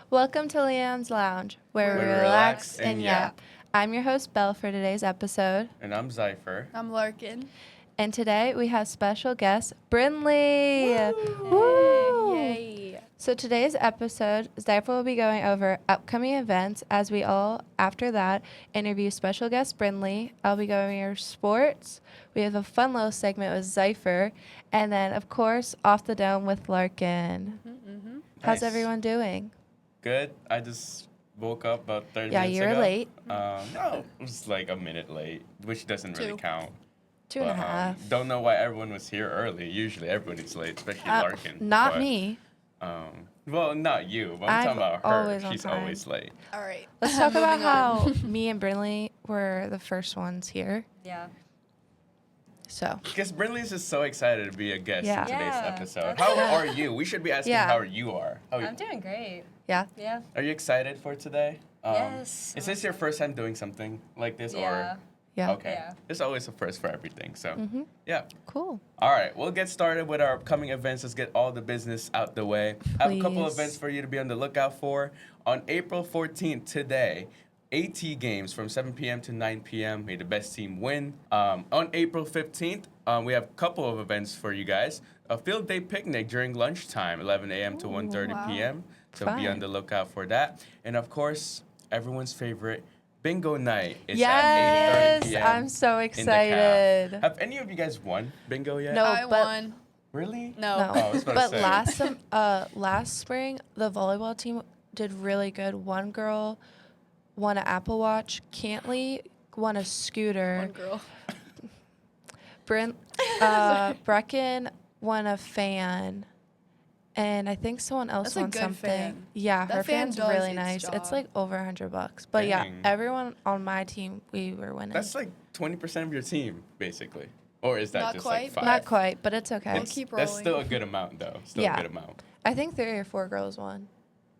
Welcome to Leon's Lounge, where we relax and yap. I'm your host, Belle, for today's episode. And I'm Zypher. I'm Larkin. And today we have special guest, Brynly. Woo! Yay. So today's episode, Zypher will be going over upcoming events as we all, after that, interview special guest Brynly. I'll be going over sports. We have a fun little segment with Zypher. And then, of course, Off the Dome with Larkin. Mm-hmm. How's Nice. everyone doing? Good. I just woke up about 30 Yeah, minutes you were ago. late. No, it was like a minute late, which doesn't really 2. count. 2.5. Don't know why everyone was here early. Usually everybody's late, especially Larkin. Not but, me. Well, not you, but I'm I'm talking about her. always on She's time. always late. All right. Let's talk about Moving on. how me and Brynly were the first ones here. Yeah. So, Because Brynly's just so excited to be a guest Yeah. in today's Yeah, episode. that's How good. are you? We should be asking Yeah. how you are. I'm doing great. yeah. Yeah. Are you excited for today? Yes. Is this your first time doing something like this? Yeah. Yeah. Okay. Yeah. It's always a first for everything. So, Mm-hmm. yeah. Cool. All right, we'll get started with our upcoming events. Let's get all the business out the way. I have a couple Please. events for you to be on the lookout for. On April 14th, today, AT games from 7 p.m. to 9 p.m. May the best team win. On April 15th, we have a couple of events for you guys. A field day picnic during lunchtime, 11 a.m. to 1:30 wow. p.m. So Fun. be on the lookout for that. And of course, everyone's favorite, bingo night is Yes, at 8:30 p.m. I'm so in the caf. excited. Have any of you guys won bingo yet? No. I but- won. Really? No. No. Oh, I was about to But say. last spring, the volleyball team did really good. One girl won an Apple Watch. Cantley won a scooter. One girl. Brecken won a fan. And I think someone else That's a won good something. fan. Yeah, That her fan fan's does really its nice. It's job. like over $100. But yeah, Dang. everyone on my team, we were winning. That's like 20% of your team, basically. Or is that Not just quite, like but- 5? Not quite, but it's okay. We'll keep That's rolling. still a good amount, though. Still Yeah. a good amount. I think 3 or 4 girls won.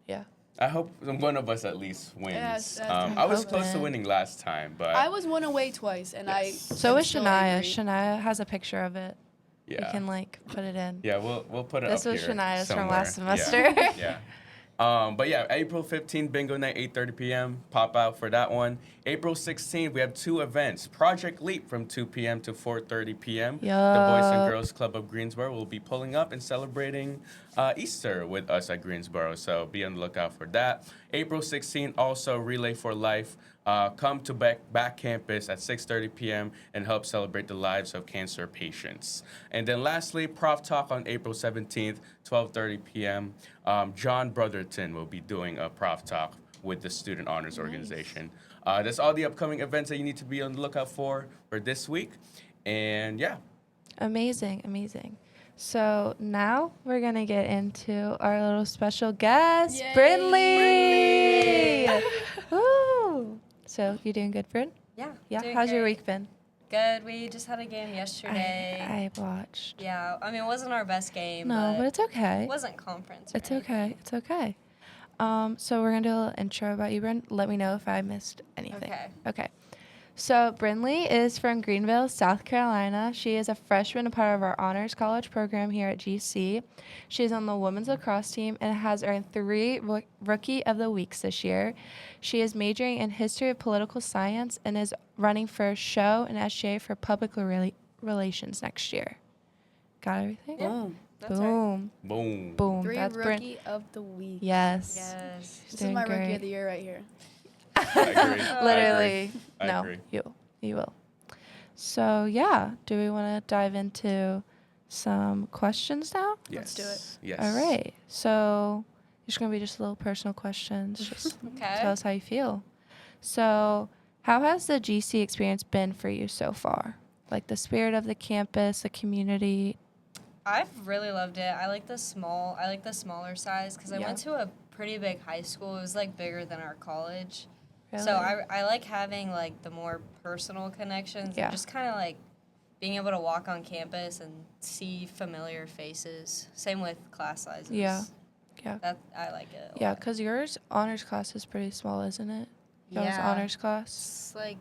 Yeah. I hope one of us at least wins. Yes, that's I was hoping. close to winning last time, but I was one away twice, and I. Yes. So am is still Shania. angry. Shania has a picture of it. yeah. We can like put it in. Yeah, we'll put it This up was here Shania's from somewhere. last semester. Yeah. But yeah, April 15th, bingo night, 8:30 p.m. Pop out for that one. April 16th, we have 2 events. Project Leap from 2 p.m. to 4:30 p.m. The Boys and Yup. Girls Club of Greensboro will be pulling up and celebrating Easter with us at Greensboro. So be on the lookout for that. April 16th, also Relay for Life. Come to back campus at 6:30 p.m. and help celebrate the lives of cancer patients. And then lastly, Prof Talk on April 17th, 12:30 p.m. John Brotherton will be doing a Prof Talk with the Student Honors Organization. That's all the upcoming events that you need to be on the lookout for this week. And yeah, Amazing, amazing. So now we're gonna get into our little special guest, Yay. Brynly. Woo! So you doing good, Bryn? Yeah. Yeah. doing How's your great. week been? Good. We just had a game yesterday. I watched. Yeah. I mean, it wasn't our best game. No, but it's okay. It wasn't conference. or It's anything. okay. It's okay. So we're gonna do a little intro about you, Bryn. Let me know if I missed anything. Okay. Okay. So Brynly is from Greenville, South Carolina. She is a freshman, a part of our honors college program here at GC. She's on the women's lacrosse team and has earned 3 Rookie of the Weeks this year. She is majoring in history of political science and is running for show and SGA for public relations next year. Got everything? Yeah. Boom. That's right. Boom. boom. Boom. 3 That's Bryn. rookie of the week. Yes. Yes. This is Doing my rookie great. of the year right here. I agree. Literally. I No, agree. you will. So yeah, do we want to dive into some questions now? Yes. Let's do it. Yes. All right. So it's gonna be just little personal questions. Just Okay. tell us how you feel. So how has the GC experience been for you so far? Like the spirit of the campus, the community. I've really loved it. I like the smaller size because I Yeah. went to a pretty big high school. It was like bigger than our college. Really? So I like having like the more personal connections. Yeah. And just kind of like being able to walk on campus and see familiar faces. Same with class sizes. Yeah. Yeah. That I like it. a Yeah, lot. because yours honors class is pretty small, isn't it? Yours Yeah. honors class. It's like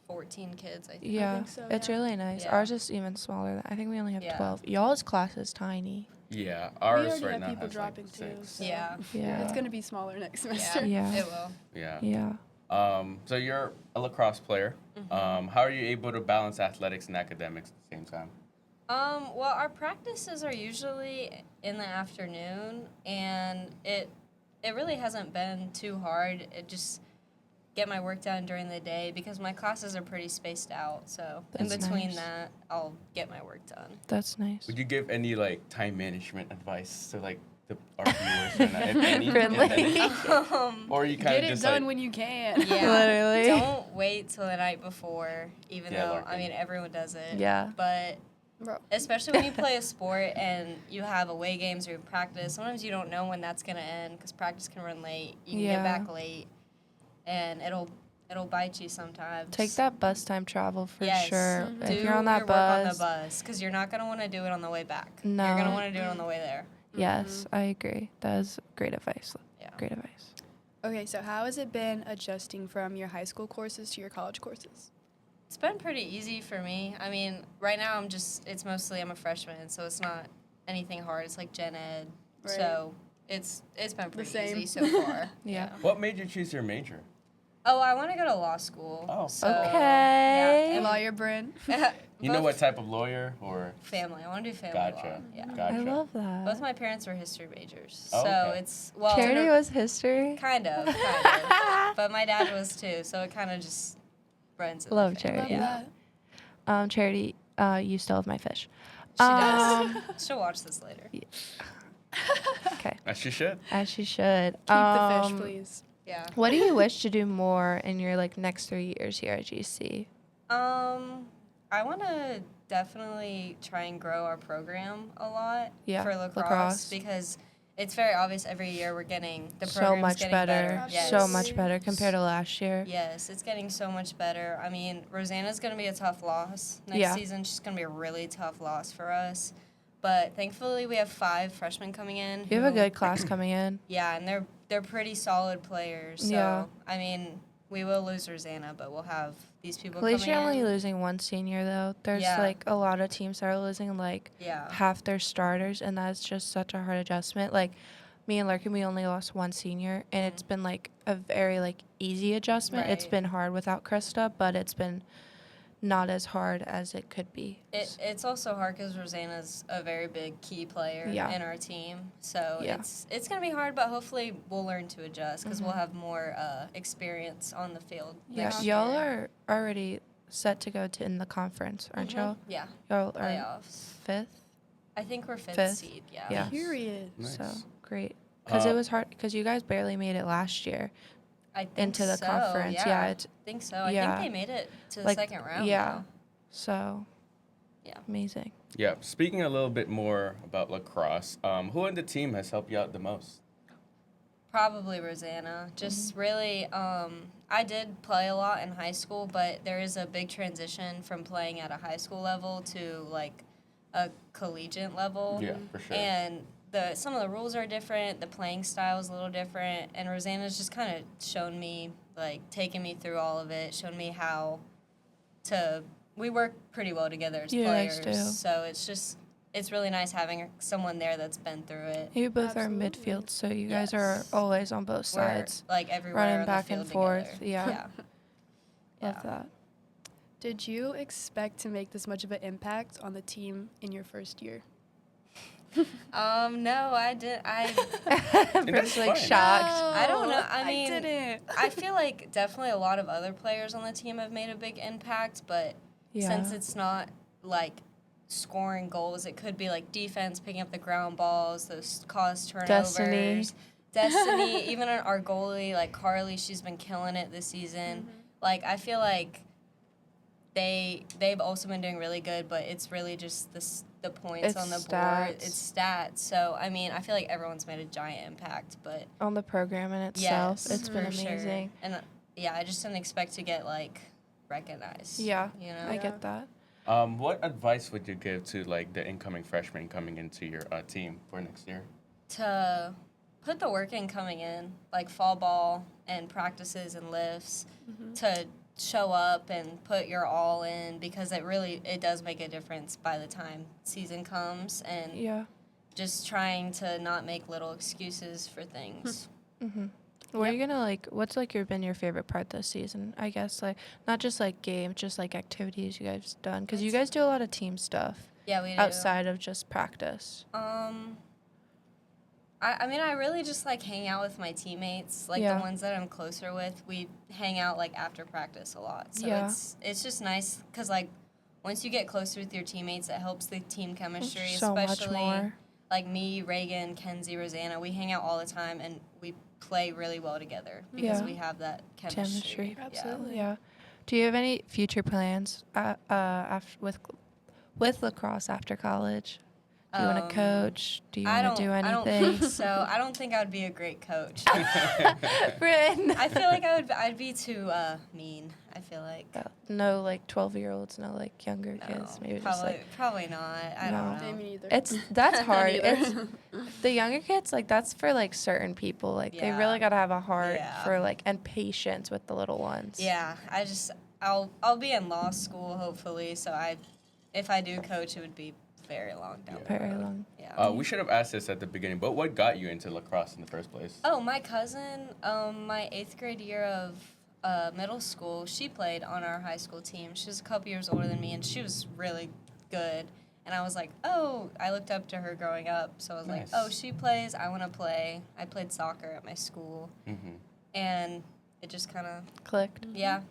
14 kids, I think. Yeah, think so, it's yeah. really nice. Yeah. Ours is even smaller. I think we only have Yeah. 12. Y'all's class is tiny. Yeah, We ours already right have now people has dropping like too. 6. So Yeah. Yeah. It's gonna be smaller next semester. Yeah. It will. Yeah. Yeah. So you're a lacrosse player. How are you able to balance athletics and academics at the same time? Well, our practices are usually in the afternoon, and it really hasn't been too hard. It just get my work done during the day because my classes are pretty spaced out. So in That's between nice. that, I'll get my work done. That's nice. Would you give any like time management advice to like our viewers right now, if any? Brynly. Or you kind Get of it just done like when you can. Yeah. Literally. Don't wait till the night before, even Yeah, though, lurking. I mean, everyone does it. Yeah. But Bro. especially when you play a sport and you have away games or you practice, sometimes you don't know when that's going to end because practice can run late. You can Yeah. get back late, and it'll bite you sometimes. Take that bus time travel for Yes. sure. Mhm. Do If you're on that your work on the bus. bus because you're not going to want to do it on the way back. No. You're going to want to do it on the way there. Yes, I agree. That is great advice. Yeah. Great advice. Okay, so how has it been adjusting from your high school courses to your college courses? It's been pretty easy for me. I mean, right now it's mostly I'm a freshman, so it's not anything hard. It's like gen ed. Right. So it's been pretty same. easy so far. Yeah. what made you choose your major? Oh, I want to go to law school. Oh. So, Okay. Yeah, Lawyer Bryn. You know what type of lawyer or? Family. I want to do family Gotcha. law. Yeah. Gotcha. I love Both that. my parents were history majors, Oh, so okay. it's well. Charity was history. Kind of. But my dad was too, so it kind of just runs in the Love family. Charity. Yeah. Charity, you still have my fish. She does. She'll watch this later. Okay. As you should. As she should. Keep the fish, please. Yeah. What do you wish to do more in your like next 3 years here at GC? I want to definitely try and grow our program a lot Yeah, for lacrosse, lacrosse. because it's very obvious every year we're getting the So program's much getting better. Yes. So much better compared to last year. Yes, it's getting so much better. I mean, Rosanna's going to be a tough loss next Yeah. season. She's going to be a really tough loss for us. But thankfully, we have 5 freshmen coming in. You have a who- good class coming in. Yeah, and they're pretty solid players. So, Yeah. I mean, we will lose Rosanna, but we'll have these people At least coming you're only in. losing one senior though. There's Yeah. like a lot of teams that are losing like Yeah. half their starters, and that's just such a hard adjustment. Like me and Larkin, we only lost one senior, and it's been like a very like easy adjustment. It's Right. been hard without Krista, but it's been not as hard as it could be. It's also hard because Rosanna's a very big key player Yeah. in our team. So Yeah. it's going to be hard, but hopefully we'll learn to adjust because Mm-hmm. we'll have more experience on the field. Yeah, next y'all year. are already set to go to in the conference, aren't Mhm. y'all? Yeah, Y'all are playoffs. fifth, I think we're fifth Fifth? seed. Yeah. Yeah. Period. Nice. so great. Because it Uh, was hard. Because you guys barely made it last year I think into the so, conference. Yeah, it's I think so. I yeah. think they made it to the Like, second round. yeah. though. so Yeah. amazing. Yeah. Speaking a little bit more about lacrosse, who in the team has helped you out the most? Probably Rosanna. Just really, I did play a lot in high school, but there is a big transition from playing at a high school level to like a collegiate level. Yeah, for sure. And some of the rules are different, the playing style is a little different, and Rosanna's just kind of shown me, like, taken me through all of it, shown me how to. We work pretty well together as You guys players, do. so it's really nice having someone there that's been through it. You both Absolutely. are midfield, so you guys are Yes. always on both We're, sides. like everywhere running on the back and field forth, together. yeah. Yeah. Love that. Did you expect to make this much of an impact on the team in your first year? No, I did. Bryn's like fine. shocked. I don't know. I mean, didn't. I feel like definitely a lot of other players on the team have made a big impact, but Yeah. since it's not like scoring goals, it could be like defense, picking up the ground balls, those cause turnovers. Destiny, even our goalie, like Carly, she's been killing it this season. Like, I feel like they've also been doing really good, but it's really just the points It's on the board. stats. It's stats. So, I mean, I feel like everyone's made a giant impact, but On the program in itself, yes, it's been for sure. amazing. And yeah, I just didn't expect to get like recognized. Yeah, You know? I get that. What advice would you give to like the incoming freshmen coming into your team for next year? To put the work in coming in, like fall ball and practices and lifts, to show up and put your all in, because it does make a difference by the time season comes. And Yeah. just trying to not make little excuses for things. What are you gonna like? What's like been your favorite part this season? I guess like not just like games, just like activities you guys done because you guys do a lot of team stuff Yeah, we do. outside of just practice. I mean, I really just like hang out with my teammates, like Yeah. the ones that I'm closer with. We hang out like after practice a lot, so Yeah. it's just nice because like once you get closer with your teammates, it helps the team chemistry, So much especially more. like me, Reagan, Kenzie, Rosanna. We hang out all the time and we play really well together because Yeah. we have that chemistry. Absolutely. Yeah. Do you have any future plans with lacrosse after college? Do you want to coach? Do you want to do I don't anything? think so. I don't think I would be a great coach. Bryn. I feel like I'd be too mean. I feel like. No, like 12-year-olds, no, like younger No, kids. Maybe probably, just like probably not. I No. don't know. Me neither. that's hard. Neither. It's the younger kids, like that's for like certain people. Like they Yeah. really gotta have a heart Yeah. for like and patience with the little ones. Yeah, I'll be in law school hopefully. So if I do coach, it would be very long down the Very road. long. Yeah. We should have asked this at the beginning, but what got you into lacrosse in the first place? Oh, my cousin, my 8th grade year of middle school, she played on our high school team. She was a couple years older than me, and she was really good. And I was like, oh, I looked up to her growing up. So I was Nice. like, oh, she plays, I want to play. I played soccer at my school. And it just kind of, Clicked. yeah,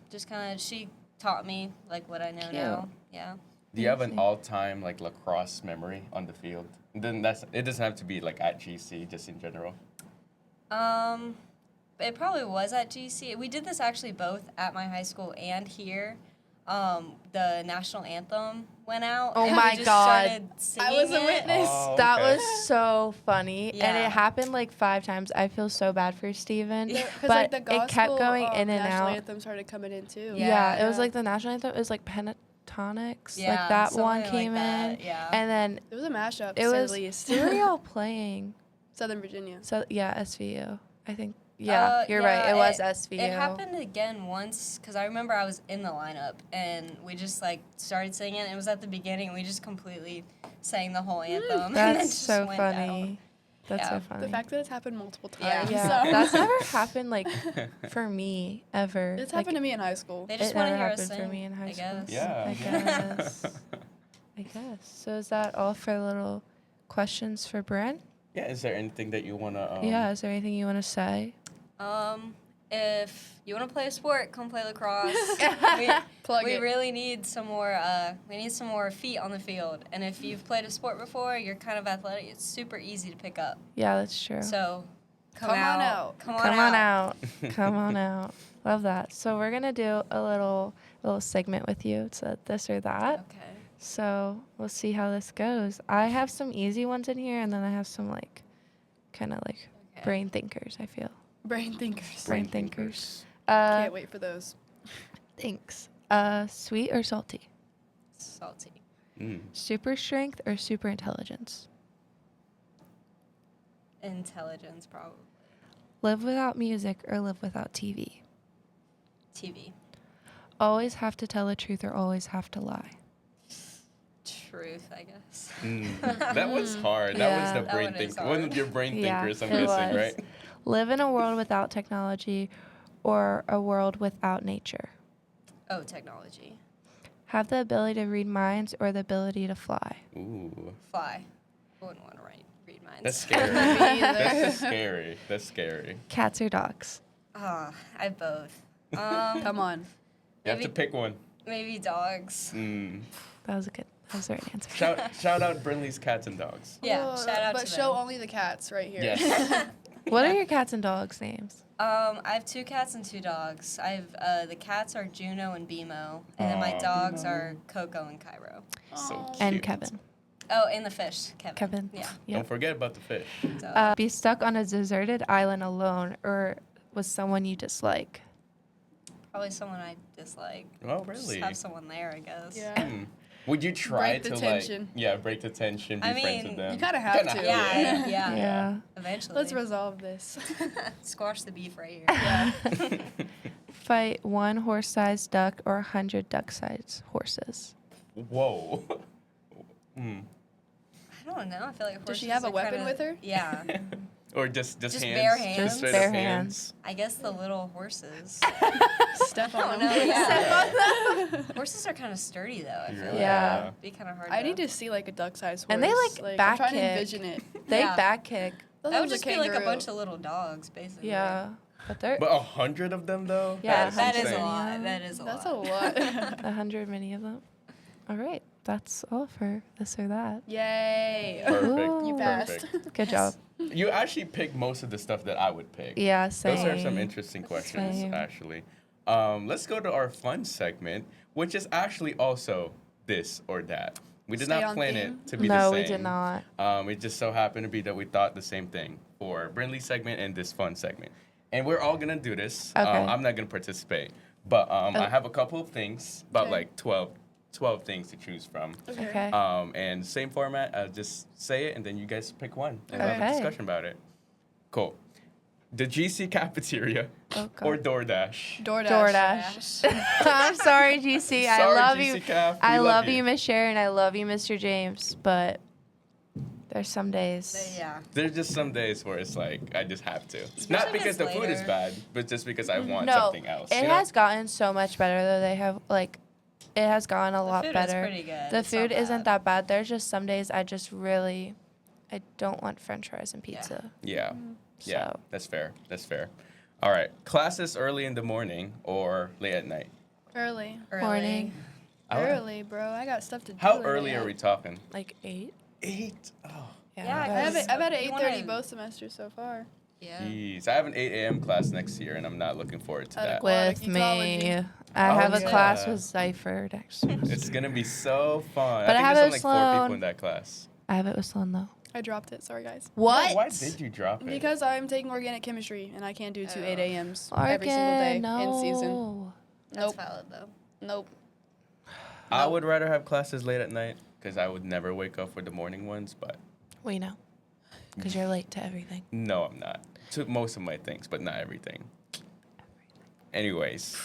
she taught me, like, what I know Cute. now. Yeah. Do you have an Amazing. all-time like lacrosse memory on the field? Then it doesn't have to be like at GC, just in general. It probably was at GC. We did this actually both at my high school and here. The national anthem went out. Oh and my we just God. started singing I was a it. witness. Oh, That okay. was so funny, and Yeah. it happened like 5 times. I feel so bad for Steven, Yeah. Because but like the it kept gospel, going in and national out. anthem started coming in too. Yeah, it was Yeah. like the national anthem. It was like pentatonics, Yeah, like that one something came like that, in, yeah. and then It was a mashup. it to say was. the least. Who were y'all playing? Southern Virginia. So yeah, SVU. I think. Yeah, you're right. yeah, It was SVU. It happened again once because I remember I was in the lineup and we just like started singing. It was at the beginning. We just completely sang the whole anthem. and then That's just so went funny. That's Yeah. so The funny. fact that it's happened multiple Yeah. times. Yeah, So. that's never happened like for me ever. It's like, happened to me in high school. They just it want to never hear us happened sing. for me in high I school. guess. Yeah. I guess. I guess. So is that all for little questions for Bryn? Yeah. Is there anything that you wanna? Yeah. Is there anything you want to say? If you want to play a sport, come play lacrosse. Plug we it. really need some more. We need some more feet on the field. And if you've played a sport before, you're kind of athletic. It's super easy to pick up. Yeah, that's true. So, Come on out. Come on Come on out. out. Come on out. Love that. So we're gonna do a little segment with you. It's a this or that. Okay. So we'll see how this goes. I have some easy ones in here, and then I have some like, kind of like Okay. brain thinkers. I feel Brain thinkers. brain thinkers. Can't wait for those. Thanks. Sweet or salty? Salty. Super strength or super intelligence? Intelligence, probably. Live without music or live without TV? TV. Always have to tell the truth or always have to lie? Truth, I guess. That was hard. Yeah. That was the That brain one is thinker. hard. Wasn't your brain Yeah, thinkers? I'm it guessing, was. right? Live in a world without technology or a world without nature? Oh, technology. Have the ability to read minds or the ability to fly? Ooh, Fly. I wouldn't want to read minds. that's scary. Me either. That's just scary. That's scary. Cats or dogs? I have both. Come on. You have to Maybe- pick one. Maybe dogs. That was the right answer. Shout out Brynly's cats and dogs. Yeah, Oh, shout out but to show them. only the cats right here. Yes. What are your cats and dogs' names? I have 2 cats and 2 dogs. I have the cats are Juno and Bimo, and then my Aw. dogs are Coco and Cairo. So Aw. cute. And Kevin. Oh, and the fish, Kevin. Kevin. Yeah. Yep. Don't forget about the fish. So, Be stuck on a deserted island alone or with someone you dislike? probably someone I dislike. Oh, Just really? have someone there, I guess. Yeah. Would you try Break the to tension. break the tension, be I friends mean, with them? You kind of have Kinda to. Yeah, yeah. Yeah. Eventually. Let's resolve this. Squash the beef right here. Yeah. Fight 1 horse-sized duck or 100 duck-sized horses? Whoa. I don't know. I feel like horses Does she have a are weapon kinda- with her? Yeah. Or just Just hands? bare hands? Just straight Bare up hands. I guess the little horses. Step I on don't them. know. Yeah. Horses are kind of sturdy though. I feel like Yeah. it'd be kind of hard. I need to see like a duck-sized horse. And they, like, back I'm trying to kick. envision it. They Yeah. back kick. Those That are would just be like a kangaroo. bunch of little dogs, basically. Yeah. But they're But 100 of them, though? Yeah, That is a insane. lot. That is a That's lot. a lot. 100 many of them. All right. That's all for this or that. Yay. Perfect. You passed. Perfect. Good job. You actually picked most of the stuff that I would pick. Yeah, same. Those are some interesting questions, Same. actually. Let's go to our fun segment, which is actually also this or that. We did Stay not on plan theme? it to be No, the same. we did not. It just so happened to be that we thought the same thing for Brynly's segment and this fun segment. And we're all going to do this. Okay. I'm not going to participate. But I have a couple of things, about Okay. like 12 things to choose from. Okay. And same format, I'll just say it and then you guys pick one and we'll have a Okay. discussion about it. Cool. The GC cafeteria Oh, God. or DoorDash? DoorDash. I'm sorry, GC. I Sorry, love GC you. Caf. I We love you, Miss Sharon. I love you, Mr. James. But there's some days. Yeah. There's just some days where it's like I just have to. Especially Not if because it's the food is later. bad, but just because I want No, something else. it you know? has gotten so much better though. They have like, it has gotten a lot food is better. pretty good. The It's not food isn't bad. that bad. There's just some days I don't want French fries and pizza. Yeah. Yeah. So. That's fair. That's fair. All right. Classes early in the morning or late at night? Early. Morning. I like- Early, bro. I got stuff to do. How in early the are AM. we talking? Like 8. 8. Oh. Yeah, I've Because had an you 8:30 wanna- both semesters so far. Yeah. Jeez. I have an 8 a.m. class next year, and I'm not looking forward to that. Aquatic With me. ecology. I Oh, have a yeah. class with Cypher next semester. It's going to be so fun. But I I have think it there's only like 4 Sloan. people in that class. I have it with Sloan though. I dropped it. Sorry, guys. What? Why did you drop it? Because I'm taking organic chemistry and I can't do two Oh. 8 a.m.s every single day in season. No. That's Nope. valid though. Nope. I would rather have classes late at night because I would never wake up for the morning ones, but We know. Because you're late to everything. no, I'm not. To most of my things, but not everything. Anyways,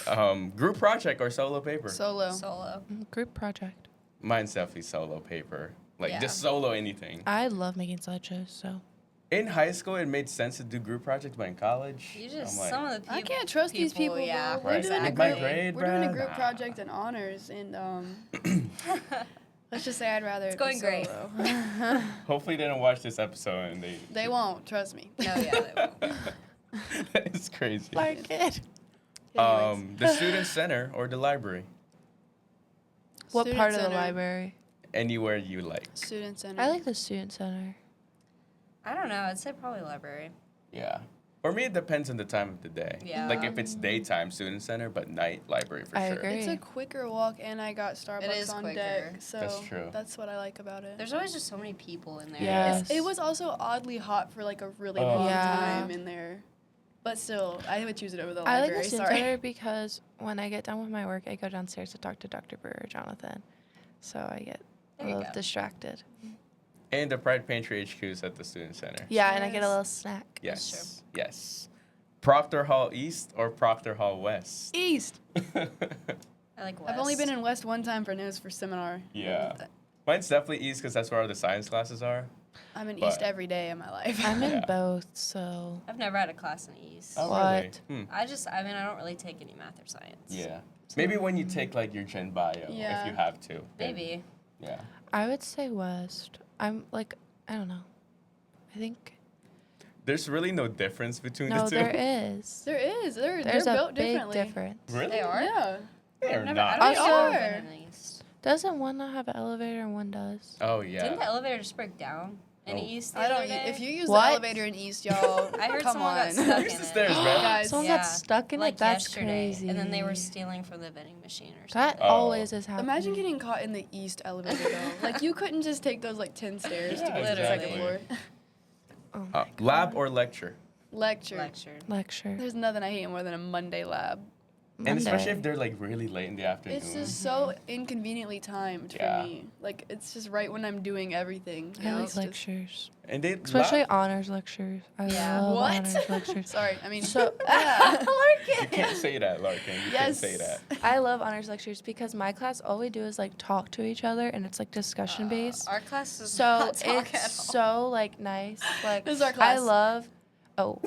group project or solo paper? Solo. Solo. Group project. Mine's definitely solo paper. Like, Yeah. just solo anything. I love making slideshows, so. In high school, it made sense to do group projects, but in college, You just I'm like, some of the people. I can't trust these people, bro. Yeah. We're Right. doing a Like my group. grade, We're doing a bruh? group Nah. project in honors, and let's just say I'd rather. It's it be going great. solo. hopefully they don't watch this episode and they... They won't. Trust me. No, yeah, they won't. It's crazy. My kid. Anyways. The student center or the library? What Student part of the center. library? Anywhere you like. Student center. I like the student center. I don't know. I'd say probably library. Yeah. For me, it depends on the time of the day. Yeah. Like if it's daytime, student center, but night, library for I sure. agree. It's a quicker walk, and I got Starbucks is on quicker. deck, so That's true. that's what I like about it. There's always just so many people in there. Yes. It was also oddly hot for like a really Oh. long Yeah. time in there, but still, I would choose it over the I like library. the student Sorry. center because when I get done with my work, I go downstairs to talk to Dr. Brewer or Jonathan. So I get a There you little go. distracted. And the Pride Pantry HQ is at the student center. Yeah, and I get a Yes. little snack. Yes. That's Yes. Proctor Hall East or Proctor Hall West? East. I like West. I've only been in West one time for news for seminar. Yeah. Mine's definitely East because that's where all the science classes are. I'm in But- East every day of my life. I'm in Yeah. both, so. I've never had a class in East. Oh, What? really? Hmm. I don't really take any math or science. Yeah. Maybe when you take like your gen bio, Yeah. if you have to. then- Maybe. Yeah. I would say West. I'm like, I don't know. I think. There's really no difference between No, the two. there is. There is. They're There's a built big differently. difference. Really? They are? Yeah. They're I not. don't think Also- I've ever been in the East. Doesn't one not have an elevator and one does? Oh yeah. Didn't the elevator just break down in Oh. East the I other don't. day? If you use What? the elevator in East, y'all, I heard come someone on. got stuck Use in the it. stairs, man. Guys, Someone Yeah. got stuck in like it? That's yesterday, crazy. and then they were stealing from the vending machine or That something. Oh. always is happening. Imagine getting caught in the East elevator though. Like you couldn't just take those like 10 stairs to Yeah, get to the second literally. floor. Oh my Lab or lecture? Lecture. Lecture. lecture. There's nothing I hate more than a Monday lab. And especially if Monday. they're like really late in the afternoon. It's just so inconveniently timed Yeah. for me. Like, it's just right when I'm doing everything. I like It's just- lectures, And they especially honors lectures. I Yeah. love What? honors lectures. Sorry, I mean. So yeah. You can't say that, Larkin. You can't say that. I love honors lectures because my class all we do is like talk to each other and it's like discussion based. Our class is So not talk it's at all. so like nice. Like This is our I class. love. Oh,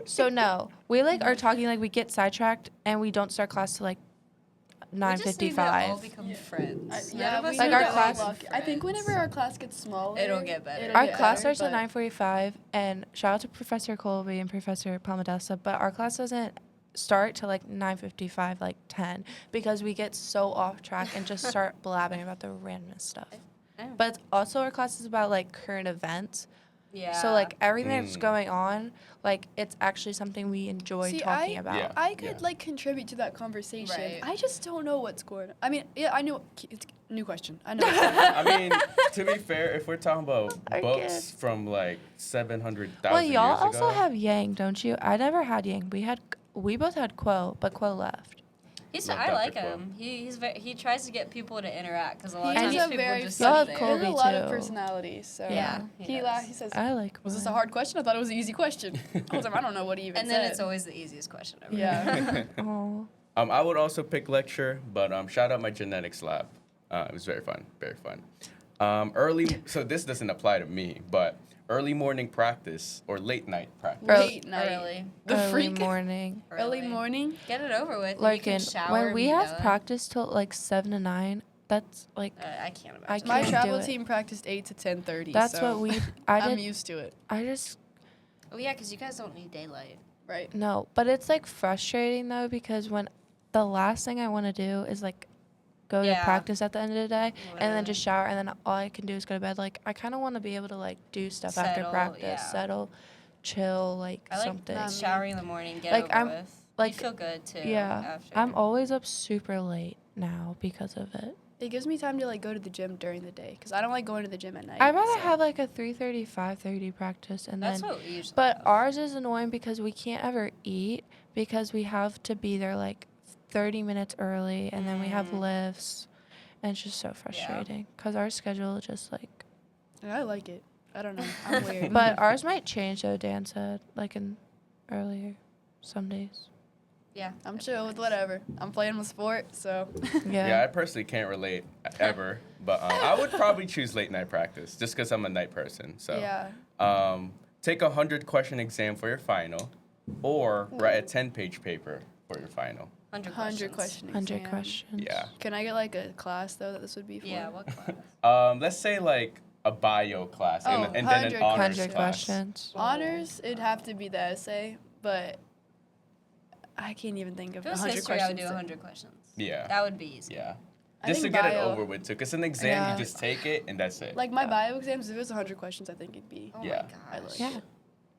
so no, we like are talking like we get sidetracked and we don't start class till like We just need to all 9:55. become friends. Yeah, None of us Like need our to are class- all walk- I think whenever our class gets smaller, It'll get better. Our get class better, starts at but- 9:45, and shout out to Professor Colby and Professor Palmadessa, but our class doesn't start till like 9:55, like 10, because we get so off track and just start blabbing about the randomest stuff. Oh. But also our class is about like current events. Yeah. So like everything that's Mm. going on, like it's actually something we enjoy See, talking I- about. Yeah. I could like contribute to that conversation. Right. I just don't know what's going on. I mean, yeah, I know. It's new question. I know. what's going on. I mean, to be fair, if we're talking about I books guess. from like 700,000 Well, years y'all ago. also have Yang, don't you? I never had Yang. We both had Quo, but Quo left. He's, Love I Dr. like Quo. him. He tries to get people to interact because a lot of He's times a people very just Y'all sit have there. He has a Colby, lot of too. personalities. So Yeah. he he does. says, I like. "Was this a mine. hard question? I thought it was an easy question." I was like, "I don't know what he even And said." then it's always the easiest question ever. yeah. Aw. I would also pick lecture, but shout out my genetics lab. It was very fun, very fun. So this doesn't apply to me, but early morning practice or late night practice. Late night. Early. The Early freak. morning. Early morning. Get it over with. Like you in can shower when and we be have done. practice till like 7 to 9. That's like I can't imagine. I My can't travel do it. team practiced 8 to 10:30. that's so what we. I I'm did. used to it. I just Oh yeah, because you guys don't need daylight. Right. no, but it's like frustrating though because when the last thing I want to do is like go Yeah. to practice at the end of the day and then Literally. just shower and then all I can do is go to bed. Like I kind of want to be able to like do stuff after Settle, practice, yeah. settle, chill, like I like something. showering in the morning. Get Like, over I'm- with. like, you feel good too. Yeah, After. I'm always up super late now because of it. It gives me time to like go to the gym during the day because I don't like going to the gym at night. I'd rather so- have like a 3:30, 5:30 practice and That's then. what we usually. But have. ours is annoying because we can't ever eat because we have to be there like 30 minutes early and then we have Mm. lifts. And it's just so frustrating because our schedule is just like. Yeah, I like it. I don't know. I'm weird. But ours might change though, Dan said, like in earlier some days. Yeah. I'm chill with whatever. I'm playing my sport, so. Yeah. Yeah, I personally can't relate ever, but I would probably choose late night practice just because I'm a night person. So Yeah. take a 100-question exam for your final, or write a 10-page paper for your final. 100 100 questions. question 100 exam. questions. Yeah. Can I get like a class though that this would be for? Yeah. What class? Let's say like a bio class Oh, and then an 100 honors 100 class. questions. Honors, it'd have to be the essay, but I can't even think of If it was 100 history, I questions. would do 100 questions. Yeah. That would be easy. Yeah. I Just to think get it bio- over with too, because an exam Yeah. you just take it and that's it. Like my bio exams, if it was 100 questions, I think it'd be. Oh Yeah. my I gosh. like Yeah.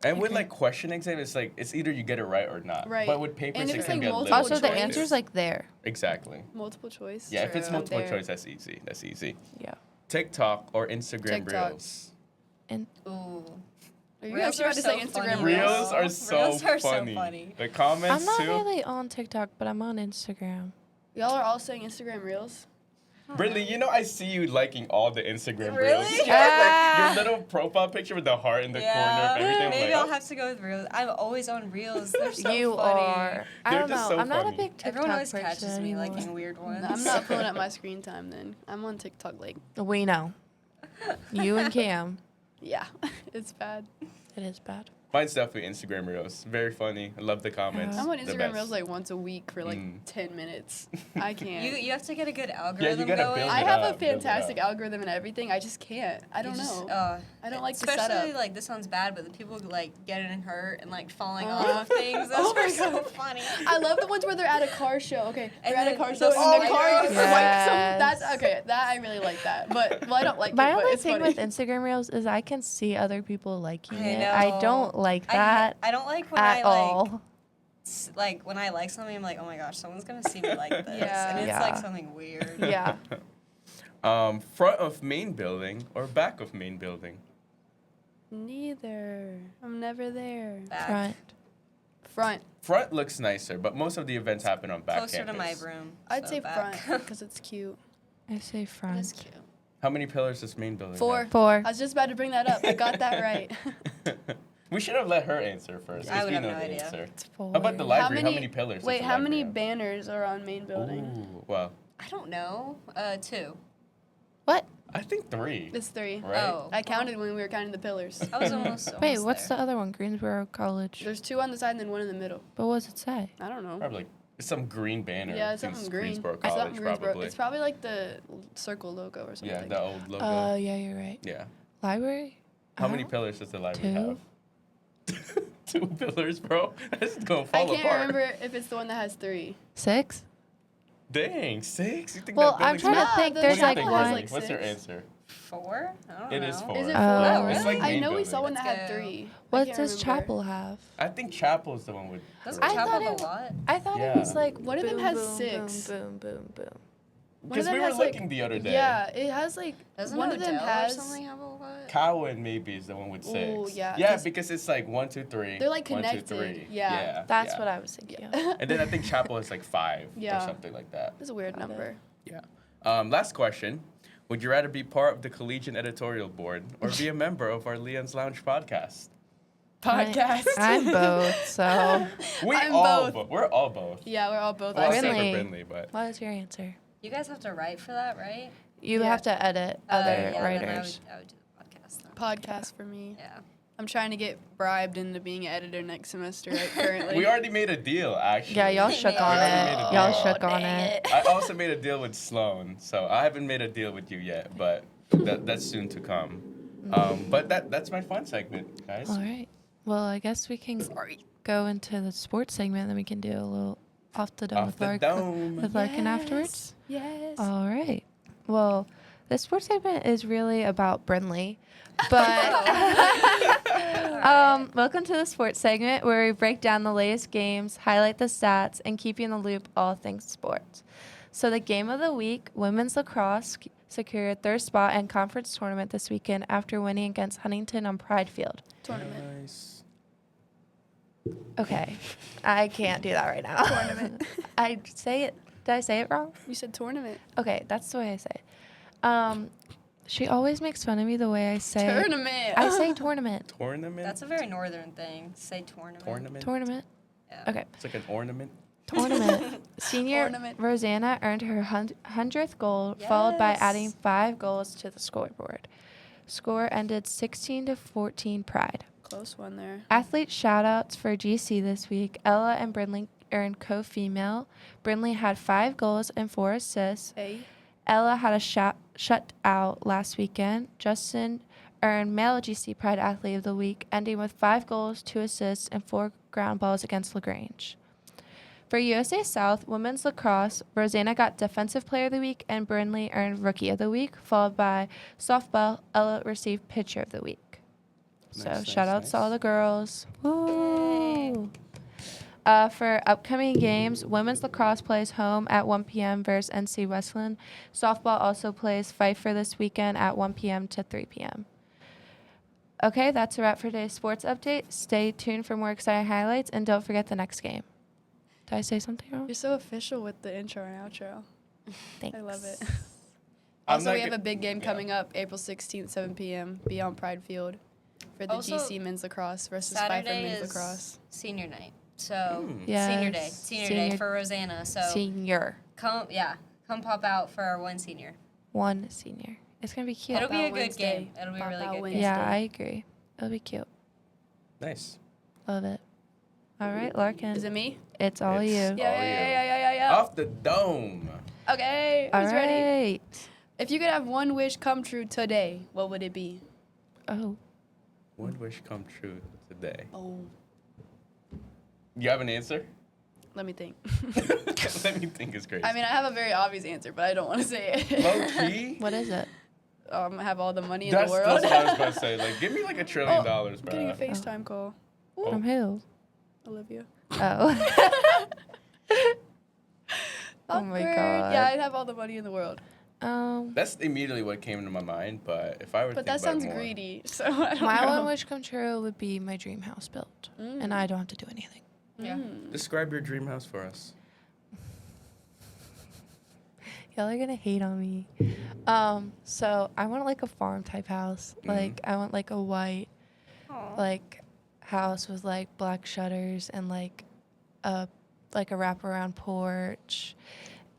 And with Okay. like question exam, it's like it's either you get it right or not. Right. But with papers, And if it it's, can like, be a multiple little Also, the choice. answer's like there. Exactly. Multiple choice. Yeah, if it's True. multiple There. choice, that's easy. That's easy. Yeah. TikTok or Instagram TikTok. Reels. And Ooh. Are you Reels actually about are to so say Instagram funny. Reels? Reels are so Reels are so funny. funny. The comments I'm not too. really on TikTok, but I'm on Instagram. Y'all are all saying Instagram Reels? Brynly, you know I see you liking all the Instagram Really? Reels. Yeah, like your little profile picture with the heart in the corner of everything. I'm Maybe like, I'll have to go with Reels. I'm always on Reels. They're so You funny. are. I They're don't just know. so I'm not a funny. big TikTok Everyone always person catches me anymore. liking weird ones. I'm not pulling up my screen time then. I'm on TikTok like, We know. You and Cam. yeah, it's bad. It is bad. Mine's definitely Instagram Reels. Very funny. I love the comments. I'm on The Instagram best. Reels like once a week for like 10 minutes. I can't. You have to get a good algorithm gotta going. build I it have up, a build it fantastic up. algorithm and everything. I just can't. I don't know. I don't like the especially setup. like this sounds bad, but the people like getting hurt and like falling Uh-huh. off things. Those Oh are my so God. funny. I love the ones where they're at a car show. Okay, they're And at a then car the show and the car sliders. is like some. Yes. That's okay. That I really like that. But well, I don't like My it. But only it's thing funny. with Instagram Reels is I can see other people liking I it. know. I don't like that I don't like when at I like all. like when I like something. I'm like, oh my gosh, someone's gonna see me like this, Yeah. and it's Yeah. like something weird. Yeah. Front of main building or back of main building? Neither. I'm never there. Back. Front. Front. Front looks nicer, but most of the events happen on back Closer to my campus. room. I'd so say back. front because it's cute. I say It front. is cute. How many pillars does main building 4. have? 4. I was just about to bring that up. I got that right. We should have let her answer first. I 'cause would we have know no the idea. answer. It's 4. How about the library? How many pillars? does Wait, the how many library banners are on main have? building? Ooh, well, I don't know. 2. What? I think 3. It's 3. Right? Oh. I counted when we were counting the pillars. I was almost. Wait, almost what's there. the other one? Greensboro College. There's 2 on the side and then 1 in the middle. But what does it say? I don't know. Probably it's some green banner. Yeah, it's Thinks something green. Greensboro It's College, something Greensboro. probably. It's probably like the circle logo or something. Yeah, the old logo. Oh, yeah, you're right. yeah. Library? How many Oh. pillars does the library 2? have? 2 pillars, bro. That's gonna I fall can't apart. remember if it's the one that has 3. 6? Dang, 6? You think Well, that I'm building's trying to No, think. the There's What like do you circle has think, one. Brynly? What's your 6. answer? 4? I don't It know. is 4. Is it 4? Oh. It's like I main know we building. saw one that Let's had go. 3. What can't does remember. Chapel have? I think Chapel is the one with. Doesn't I Chapel thought have it- a lot? I thought Yeah. it was like One of them boom, has boom, 6. Boom, boom, boom, boom. One of Because we them were has, like- looking the other day. Yeah, it has like Doesn't one of them Odell has. or something have a lot? Cowan maybe is the one with 6. Ooh, yeah, Yeah, 'cause because it's like 1, 2, 3. they're, like, 1, 2, connected. 3. Yeah. That's yeah. what I was thinking of. And then I think Chapel is like 5 or Yeah. something like that. It's a weird Got it. number. Yeah. Last question. Would you rather be part of the Collegiate Editorial Board or be a member of our Leon's Lounge podcast? Podcast. I'm both, so I'm both. We're all both. Yeah, we're all both. Well, I except for Brynly. Brynly, but what is your answer? You guys have to write for that, right? You Yeah. have to edit other yeah, then writers. I would do the podcast then. Podcast for me. Yeah. I'm trying to get bribed into being an editor next semester. Currently. we already made a deal, actually. Yeah, y'all We shook made on it. it. We already made a Y'all deal. shook on it. I also made a deal with Sloan, so I haven't made a deal with you yet, but that's soon to come. But that's my fun segment, guys. All right. Well, I guess we can go into the sports segment, then we can do a little off the dome Off with the dome. Larkin afterwards. Yes. All right. Well, the sports segment is really about Brynly, but welcome to the sports segment where we break down the latest games, highlight the stats, and keep you in the loop all things sports. So the game of the week, women's lacrosse secured third spot in conference tournament this weekend after winning against Huntington on Pride Field. Tournament. Nice. Okay, I can't do that right now. Tournament. I say it. Did I say it wrong? You said tournament. Okay, that's the way I say it. She always makes fun of me the way I say it. Tournament. I say tournament. Tournament? That's a very northern thing. Say tournament. Tournament? Tournament. Yeah. Okay. It's like an ornament. Tournament. Senior Ornament. Rosanna earned her 100th goal, followed by Yes. adding 5 goals to the scoreboard. Score ended 16-14 Pride. Close one there. Athlete shoutouts for GC this week. Ella and Brynly earned co-female. Brynly had 5 goals and 4 assists. A. Ella had a shutout last weekend. Justin earned male GC Pride Athlete of the Week, ending with 5 goals, 2 assists, and 4 ground balls against LaGrange. For USA South women's lacrosse, Rosanna got Defensive Player of the Week, and Brynly earned Rookie of the Week, followed by softball. Ella received Pitcher of the Week. So Nice, shout nice, outs to nice. all the girls. Woo! For upcoming games, women's lacrosse plays home at 1 p.m. versus NC Westland. Softball also plays Pfeiffer this weekend at 1 p.m. to 3 p.m. Okay, that's a wrap for today's sports update. Stay tuned for more exciting highlights, and don't forget the next game. Did I say something wrong? You're so official with the intro and outro. Thanks. I love it. I'm Also, not we have go- a big game yeah. coming up April 16th, 7 p.m. Beyond Pride Field for the Also, GC men's lacrosse versus Pfeiffer Saturday men's is lacrosse. senior night. So Yes. senior day for Rosanna. So Senior. come pop out for our one senior. One senior. It's going to be cute. It'll be a out good Wednesday. game. It'll be a Pop really out good Wednesday. game. Yeah, I agree. It'll be cute. Nice. Love it. All right, Larkin. Is it me? It's all It's you. all you. Yeah. Off the dome. Okay, All who's right. ready? If you could have one wish come true today, what would it be? Oh. One wish come true today. Oh, You have an answer? let me think. Let me think is crazy. I mean, I have a very obvious answer, but I don't want to say it. Low key? What is it? Have all the money in That's, the world. that's what I was going to say. Like, give me like $1 trillion, I'm bro. getting a FaceTime call. From who? Olivia. Oh. Oh my Awkward. God. Yeah, I'd have all the money in the world. That's immediately what came to my mind, but if I were to But think that about it sounds more, greedy, so I don't my know. one wish come true would be my dream house built, and I don't have to do anything. Yeah. Describe your dream house for us. Y'all are gonna hate on me. So I want like a farm type house. Like I want like a white Aw. like house with like black shutters and like a wraparound porch.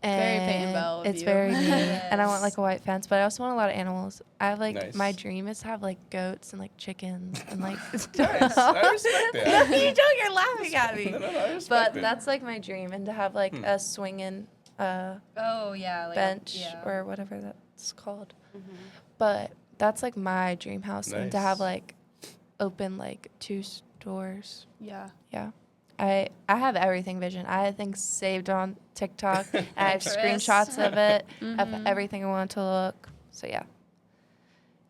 Very And Peyton Bell of it's you. very me. And I want Yes. like a white fence, but I also want a lot of animals. I have like Nice. my dream is to have like goats and like chickens and like Nice. I respect that. No, you don't. You're laughing at me. No, I respect But it. that's like my dream, and to have like a swinging Oh yeah. Like bench yeah. or whatever that's called. Mhm. But that's like my dream house, and to have Nice. like open like 2 stores. Yeah. Yeah. I have everything vision. I have things saved on TikTok. And I have Pinterest. screenshots of it, of Mhm. everything I want to look. So yeah.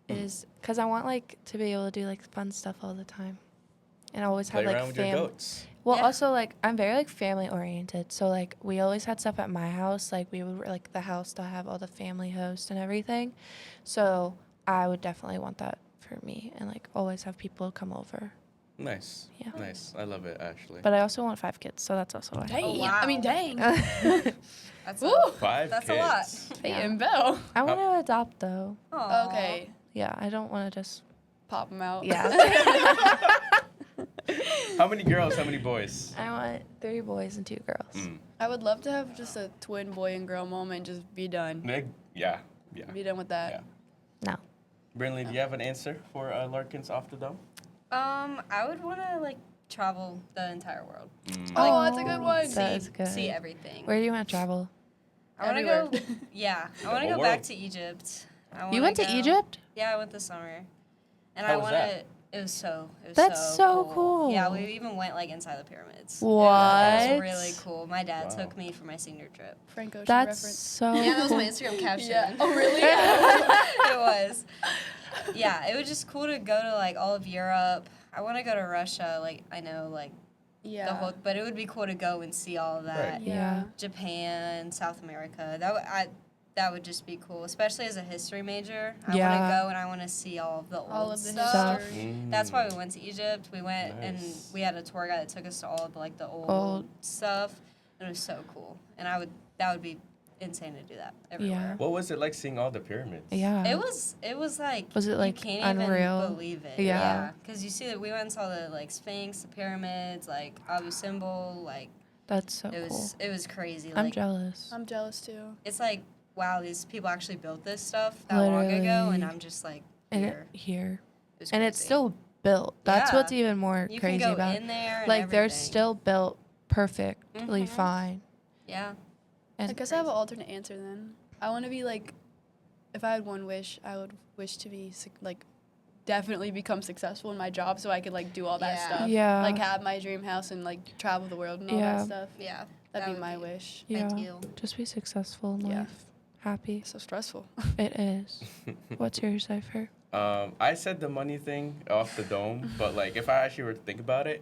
It is because I want like to be able to do like fun stuff all the time, and always have Play like around with your goats. Well, Yeah. also like I'm very like family oriented. So like we always had stuff at my house. Like we would like the house to have all the family hosts and everything. So I would definitely want that for me, and like always have people come over. Nice. Yeah. Nice. I love it, actually. But I also want 5 kids, so that's also why. Dang. Oh, wow. I mean, dang. That's Woo. 5 That's kids. a lot. Peyton Bell. I want to adopt though. Aw. Okay. Yeah, I don't want to just. Pop them out. Yeah. How many girls? How many boys? I want 3 boys and 2 girls. Mm. I would love to have just a twin boy and girl moment, just be done. Yeah. Yeah. Be done with that. Yeah. No. Brynly, do you have an answer for Larkins off the dome? I would want to like travel the entire world. Oh, that's a good one. That is good. See everything. Where do you want to travel? I want to Everywhere. go. Yeah, I want to whole go back world. to Egypt. You went to Egypt? Yeah, I went this summer, and How I was want that? to. It was so. That's so cool. Yeah, we even went like inside the pyramids. It What? was really cool. My dad Wow. took me for my senior trip. Frank Ocean That's reference. so Yeah, that was cool. my Instagram caption. Yeah. Oh, really? It was. Yeah, it was just cool to go to like all of Europe. I want to go to Russia. Like I know like Yeah. the whole, but it would be cool to go and see all of that. Right. Yeah. Japan, South America. That would just be cool, especially as a history major. I Yeah. want to go and I want to see all of the old All of the stuff. history. That's why we went to Egypt. We went and Nice. we had a tour guide that took us to all of like the old Old. stuff. It was so cool, and that would be insane to do that everywhere. What was it like seeing all the pyramids? Yeah. It was like Was it, like, you can't unreal? even believe it. Yeah. because you see that we went and saw the like Sphinx, the pyramids, like Abu Simbel, like That's so it cool. was crazy. I'm Like jealous. I'm jealous too. it's like wow, these people actually built this stuff that long ago, Literally. and I'm just like And here. here. It was And it's crazy. still built. That's Yeah. what's even more you crazy can go about it. in there. And Like they're everything. still built perfectly Mhm. fine. Yeah. And I guess I have an alternate answer then. I want to be like, if I had one wish, I would wish to be like, definitely become successful in my job so I could like do all that Yeah. stuff. Yeah. Like have my dream house and like travel the world and all Yeah. that stuff. Yeah. That'd that be my would wish. yeah. ideal. Just be successful in Yeah. life. Happy. So stressful. It is. What's your cipher? I said the money thing off the dome, but like if I actually were to think about it,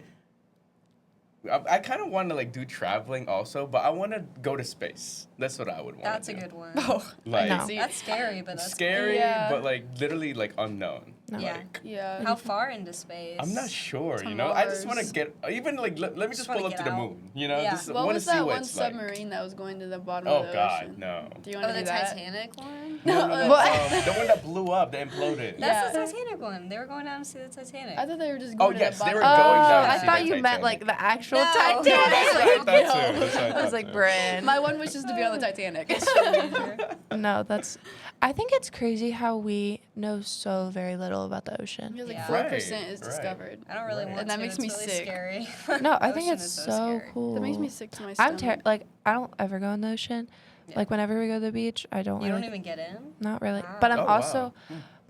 I kind of want to like do traveling also, but I want to go to space. That's what I would want. That's a good one. Oh, Like know. see. That's scary, but that's scary, Yeah. but like literally like unknown. No. Yeah. Like, Yeah. How far into space? I'm not sure, To you know. I just Mars. want to get even like let me just wanna pull up to get the out. moon, you know. Yeah. Just What want to was see that what one it's like. submarine that was going to the bottom Oh of the God, ocean? no. Do you Oh, want to the do that? Titanic one? No, no, no. What? The one that blew up, that imploded. That's Yeah. the Titanic one. They were going down to see the Titanic. I thought they were just Oh, going yes, to they the were bottom. going down to I see thought the you meant Titanic. like the actual No. Titanic. That's what I thought too. That's what I was like, thought. Bryn. My one wish is to be on the Titanic. No, that's. I think it's crazy how we know so very little about the ocean. Like Yeah. 4% Right, is right. discovered. I don't really Right. want And that to. makes It's me really sick. scary. No, I The think ocean it's is so scary. cool. That makes me sick to my I'm stomach. like I don't ever go in the ocean. Yeah. Like whenever we go to the beach, I don't. You really, don't even get in? Not really. Wow. But I'm Oh, wow. also.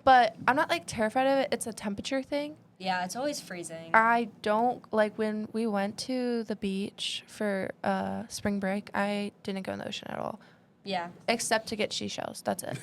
But I'm not like terrified of it. It's a temperature thing. Yeah, it's always freezing. I don't like when we went to the beach for spring break. I didn't go in the ocean at all, Yeah. except to get seashells. That's it.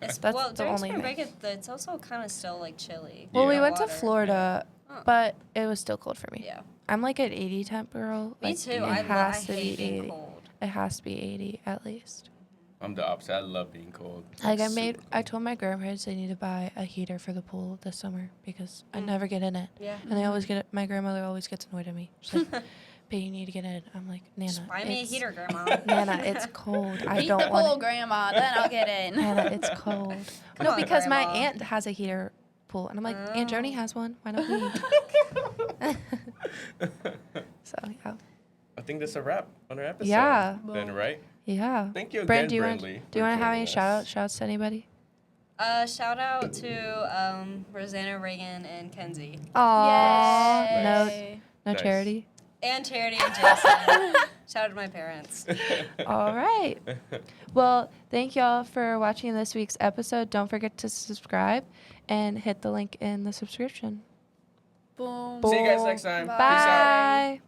It's, That's well, the during only spring thing. break, it's also kind of still like chilly. Well, we Yeah. went to Water. Florida, Oh. but it was still cold for me. Yeah. I'm like an 80 temp girl. Me Like, too. It I has to hate be being 80. cold. It has to be 80 at least. I'm the opposite. I love being cold. Like Super I told my grandparents they need to buy a heater for the pool this summer because I Mm. never get in it. Yeah. And they always my grandmother always gets annoyed at me. She's like, babe, you need to get in. I'm like, Nana, Just buy me a it's- heater, Grandma. Nana, it's cold. I Heat don't the want pool, it. Grandma. Then I'll get in. Nana, it's cold. Come No, on, because my Grandma. aunt has a heater pool, and I'm like, Aunt Joni Oh. has one. Why don't we? So yeah, I think that's a wrap on our episode. Yeah. Then, right? yeah. Thank you Bryn, again, do you Brynly. want for to have joining any us. shouts to anybody? Shout out to Rosanna, Reagan, and Kenzie. Aww. Yay. No Nice. charity. And Charity and Jason. Shout out to my parents. All right. Well, thank y'all for watching this week's episode. Don't forget to subscribe and hit the link in the subscription. Boom. See you guys next time. Bye. Peace out. Bye.